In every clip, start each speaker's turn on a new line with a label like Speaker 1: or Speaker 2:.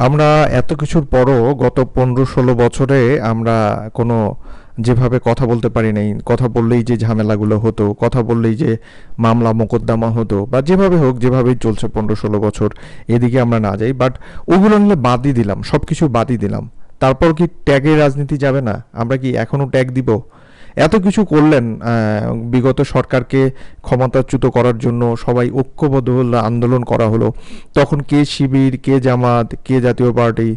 Speaker 1: আমরা এত কিছুর পরও গত ১৫-১৬ বছরে আমরা কোনো যেভাবে কথা বলতে পারি নাই, কথা বললেই যে ঝামেলাগুলো হতো, কথা বললেই যে মামলা মোকদ্দমা হতো বা যেভাবে হোক যেভাবেই চলছে ১৫-১৬ বছর এদিকে আমরা না যাই, বাট ওগুলো নিয়ে বাদই দিলাম, সব কিছু বাদই দিলাম। তারপর কি ট্যাগের রাজনীতি যাবে না? আমরা কি এখনও ট্যাগ দিব? এত কিছু করলেন, বিগত সরকারকে ক্ষমতাচ্যুত করার জন্য সবাই ঐক্যবদ্ধ হলো, আন্দোলন করা হলো। তখন কে শিবির, কে জামাত, কে জাতীয় পার্টি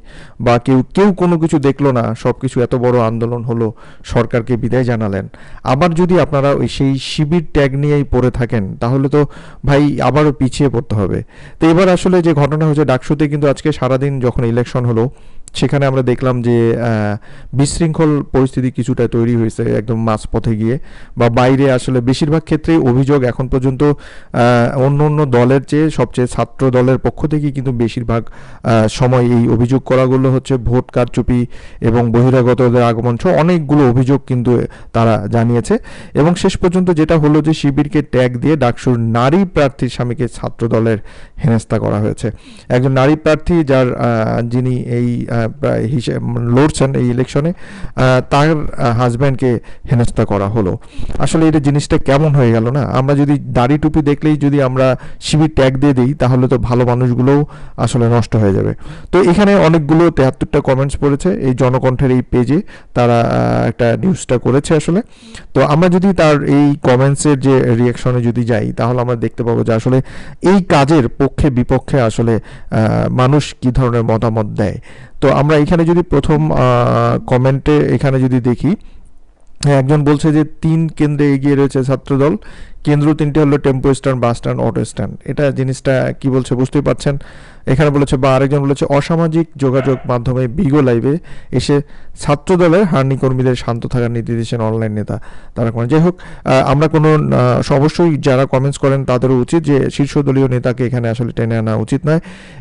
Speaker 1: বা কেউ কেউ কোনো কিছু দেখলো না, সব কিছু এত বড় আন্দোলন হলো, সরকারকে বিদায় জানালেন। আবার যদি আপনারা ওই সেই শিবির ট্যাগ নিয়েই পড়ে থাকেন তাহলে তো ভাই আবারও পিছিয়ে পড়তে হবে। তো এবার আসলে যে ঘটনা হয়েছে ডাকসুতে, কিন্তু আজকে সারাদিন যখন ইলেকশন হলো সেখানে আমরা দেখলাম যে বিশৃঙ্খল পরিস্থিতি কিছুটা তৈরি হয়েছে একদম মাঝপথে গিয়ে বা বাইরে। আসলে বেশিরভাগ ক্ষেত্রেই অভিযোগ এখন পর্যন্ত অন্য অন্য দলের চেয়ে সবচেয়ে ছাত্র দলের পক্ষ থেকেই কিন্তু বেশিরভাগ সময় এই অভিযোগ করাগুলো হচ্ছে ভোট কারচুপি এবং বহিরাগতদের আগমন সহ অনেকগুলো অভিযোগ কিন্তু তারা জানিয়েছে। এবং শেষ পর্যন্ত যেটা হলো যে শিবিরকে ট্যাগ দিয়ে ডাকসুর নারী প্রার্থীর স্বামীকে ছাত্র দলের হেনস্থা করা হয়েছে। একজন নারী প্রার্থী যার যিনি এই লড়ছেন এই ইলেকশনে, তার হাজব্যান্ডকে হেনস্থা করা হলো। আসলে এটা জিনিসটা কেমন হয়ে গেল না? আমরা যদি দাড়ি টুপি দেখলেই যদি আমরা শিবির ট্যাগ দিয়ে দিই তাহলে তো ভালো মানুষগুলোও আসলে নষ্ট হয়ে যাবে। তো এখানে অনেকগুলো ৭৩টা কমেন্টস পড়েছে এই জনকণ্ঠের এই পেজে, তারা একটা নিউজটা করেছে আসলে। তো আমরা যদি তার এই কমেন্টসের যে রিয়াকশনে যদি যাই তাহলে আমরা দেখতে পাবো যে আসলে এই কাজের পক্ষে বিপক্ষে আসলে মানুষ কি ধরনের মতামত দেয়। তো আমরা এখানে যদি প্রথম কমেন্টে এখানে যদি দেখি, একজন বলছে যে ৩ কেন্দ্রে এগিয়ে রয়েছে ছাত্রদল। কেন্দ্র ৩টে হলো tempo stand, bus stand, auto stand. এটা জিনিসটা কি বলছে বুঝতেই পারছেন। এখানে বলেছে, বা আরেকজন বলেছে অসামাজিক যোগাযোগ মাধ্যমে বিগো লাইভে এসে ছাত্রদলের হার্নি কর্মীদের শান্ত থাকার নির্দেশ দিয়েছেন অনলাইন নেতা তারা করেন। যাই হোক, আমরা কোনো অবশ্যই যারা কমেন্টস করেন তাদেরও উচিত যে শীর্ষ দলীয় নেতাকে এখানে আসলে টেনে আনা উচিত নয়।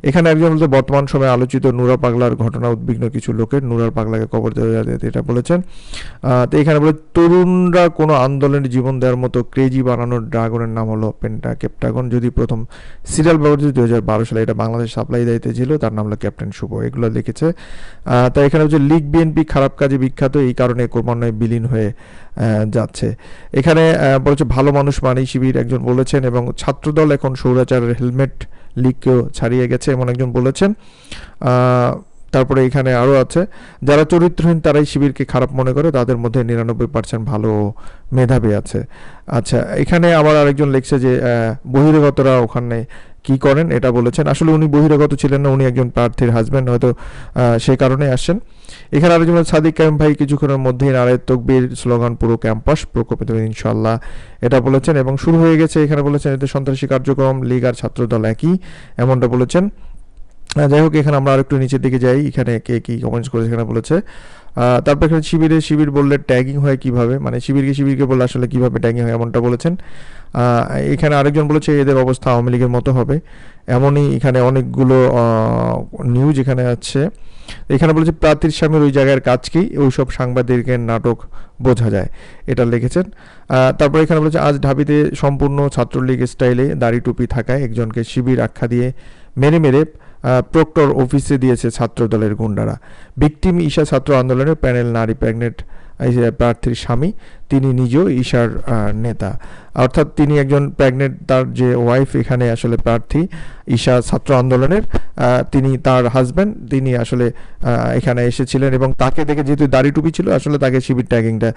Speaker 1: এখানে একজন বলতে বর্তমান সময়ে আলোচিত নুরা পাগলার ঘটনা উদ্বিগ্ন কিছু লোকের, নুরার পাগলাকে কবর দেওয়া যাতে এটা বলেছেন। তো এখানে বলে তরুণরা কোনো আন্দোলনের জীবন দেওয়ার মতো ক্রেজি বানানোর ড্রাগনের নাম হলো ক্যাপটাগন। যদি প্রথম সিরিয়াল ব্যবহৃত ২০১২ সালে, এটা বাংলাদেশ সাপ্লাই দায়িত্বে ছিল, তার নাম হলো ক্যাপ্টেন শুভ। এগুলো লিখেছে। তাই এখানে হচ্ছে লীগ বিএনপি খারাপ কাজে বিখ্যাত, এই কারণে ক্রমান্বয়ে বিলীন হয়ে যাচ্ছে। এখানে বলেছে ভালো মানুষ মানেই শিবির একজন বলেছেন, এবং ছাত্রদল এখন স্বৈরাচারের হেলমেট লীগকেও ছাড়িয়ে গেছে এমন একজন বলেছেন। তারপরে এখানে আরও আছে, যারা চরিত্রহীন তারাই শিবিরকে খারাপ মনে করে, তাদের মধ্যে ৯৯% ভালো মেধাবী আছে। আচ্ছা, এখানে আবার আরেকজন লিখছে যে বহিরাগতরা ওখানে কি করেন এটা বলেছেন। আসলে উনি বহিরাগত ছিলেন না, উনি একজন প্রার্থীর হাজব্যান্ড, হয়তো সেই কারণে আসছেন। এখানে আরেকজন সাদিক কায়েম ভাই কিছুক্ষণের মধ্যেই নারায়ে তকবীর স্লোগান পুরো ক্যাম্পাস প্রকোপিত ইনশাল্লাহ এটা বলেছেন, এবং শুরু হয়ে গেছে। এখানে বলেছেন এতে সন্ত্রাসী কার্যক্রম, লীগ আর ছাত্রদল একই, এমনটা বলেছেন। যাই হোক, এখানে আমরা আরেকটু নিচের দিকে যাই, এখানে কে কী কমেন্টস করেছে এখানে বলেছে। তারপর এখানে শিবির বললে ট্যাগিং হয় কিভাবে, মানে শিবিরকে বললে আসলে কিভাবে ট্যাগিং হয় এমনটা বলেছেন। এখানে আরেকজন বলেছে এদের অবস্থা আওয়ামী লীগের মতো হবে, এমনই এখানে অনেকগুলো নিউজ এখানে আছে। এখানে বলেছে প্রার্থীর স্বামীর ওই জায়গার কাজ কি, ওইসব সাংবাদিকের নাটক বোঝা যায়, এটা লিখেছেন। তারপর এখানে বলেছে আজ ঢাবিতে সম্পূর্ণ ছাত্রলীগ স্টাইলে দাড়ি টুপি থাকায় একজনকে শিবির আখ্যা দিয়ে মেরে প্রক্টর অফিসে দিয়েছে ছাত্রদলের গুন্ডারা। ভিকটিম ঈশা ছাত্র আন্দোলনের প্যানেল নারী প্রেগনেন্ট প্রার্থীর স্বামী, তিনি নিজেও ঈশার নেতা, অর্থাৎ তিনি একজন প্রেগনেন্ট, তার যে ওয়াইফ এখানে আসলে প্রার্থী ঈশা ছাত্র আন্দোলনের, তিনি তার হাজব্যান্ড, তিনি আসলে এখানে এসেছিলেন এবং তাকে দেখে যেহেতু দাড়ি টুপি ছিল আসলে তাকে শিবির ট্যাগিংটা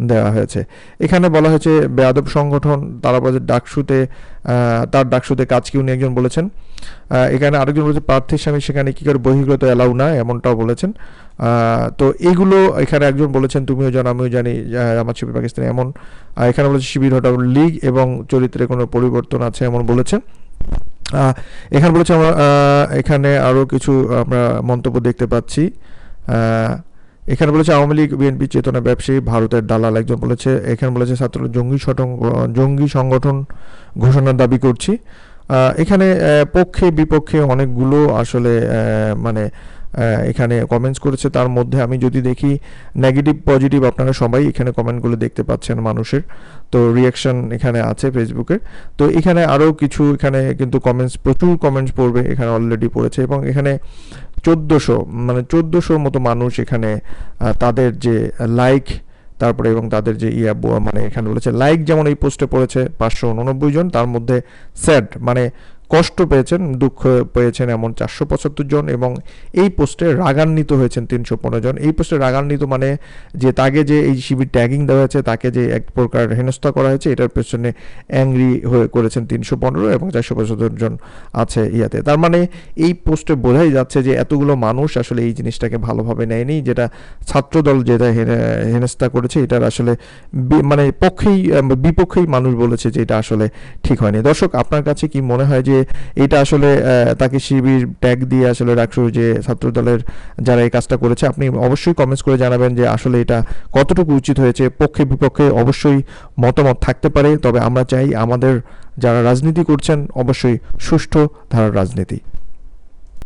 Speaker 1: দেওয়া হয়েছে। এখানে বলা হয়েছে বেয়াদব সংগঠন, তারা বলে ডাকসুতে, তার ডাকসুতে কাজ কি উনি একজন বলেছেন। এখানে আরেকজন বলেছে প্রার্থীর স্বামী সেখানে কী করে বহির্গত অ্যালাউ না, এমনটাও বলেছেন। তো এইগুলো এখানে একজন বলেছেন তুমিও জানো আমিও জানি আমার শিবির পাকিস্তানি এমন। এখানে বলেছে শিবির হঠাৎ লীগ এবং চরিত্রে কোনো পরিবর্তন আছে এমন বলেছেন। এখানে বলেছে আমরা এখানে আরও কিছু আমরা মন্তব্য দেখতে পাচ্ছি। এখানে বলেছে আওয়ামী লীগ বিএনপি চেতনা ব্যবসায়ী ভারতের দালাল একজন বলেছে। এখানে বলেছে ছাত্র জঙ্গি সংগঠন ঘোষণার দাবি করছি। এখানে পক্ষে বিপক্ষে অনেকগুলো আসলে মানে এখানে কমেন্টস করেছে। তার মধ্যে আমি যদি দেখি নেগেটিভ পজিটিভ আপনারা সবাই এখানে কমেন্টগুলো দেখতে পাচ্ছেন মানুষের, তো রিয়াকশন এখানে আছে ফেসবুকের। তো এখানে আরও কিছু এখানে কিন্তু কমেন্টস, প্রচুর কমেন্টস পড়বে, এখানে অলরেডি পড়েছে, এবং এখানে 1400 মানে 1400-র মতো মানুষ এখানে তাদের যে লাইক তারপরে এবং তাদের যে মানে এখানে বলেছে লাইক যেমন এই পোস্টে পড়েছে 589 জন, তার মধ্যে স্যাড মানে কষ্ট পেয়েছেন, দুঃখ পেয়েছেন এমন 475 জন, এবং এই পোস্টে রাগান্বিত হয়েছেন 315 জন। এই পোস্টে রাগান্বিত মানে যে তাকে যে এই শিবির ট্যাগিং দেওয়া হয়েছে, তাকে যে এক প্রকার হেনস্থা করা হয়েছে, এটার পেছনে অ্যাংরি হয়ে করেছেন 315, এবং 475 জন আছে ইয়াতে। তার মানে এই পোস্টে বোঝাই যাচ্ছে যে এতগুলো মানুষ আসলে এই জিনিসটাকে ভালোভাবে নেয়নি, যেটা ছাত্রদল যেটা হেনস্থা করেছে এটার আসলে মানে বিপক্ষেই মানুষ বলেছে যে এটা আসলে ঠিক হয়নি। দর্শক, আপনার কাছে কি মনে হয় যে এটা আসলে তাকে শিবির ট্যাগ দিয়ে আসলে ডাকসুর যে ছাত্রদলের যারা এই কাজটা করেছে, আপনি অবশ্যই কমেন্টস করে জানাবেন যে আসলে এটা কতটুকু উচিত হয়েছে। পক্ষে বিপক্ষে অবশ্যই মতামত থাকতে পারে, তবে আমরা চাই আমাদের যারা রাজনীতি করছেন অবশ্যই সুষ্ঠু ধারার রাজনীতি।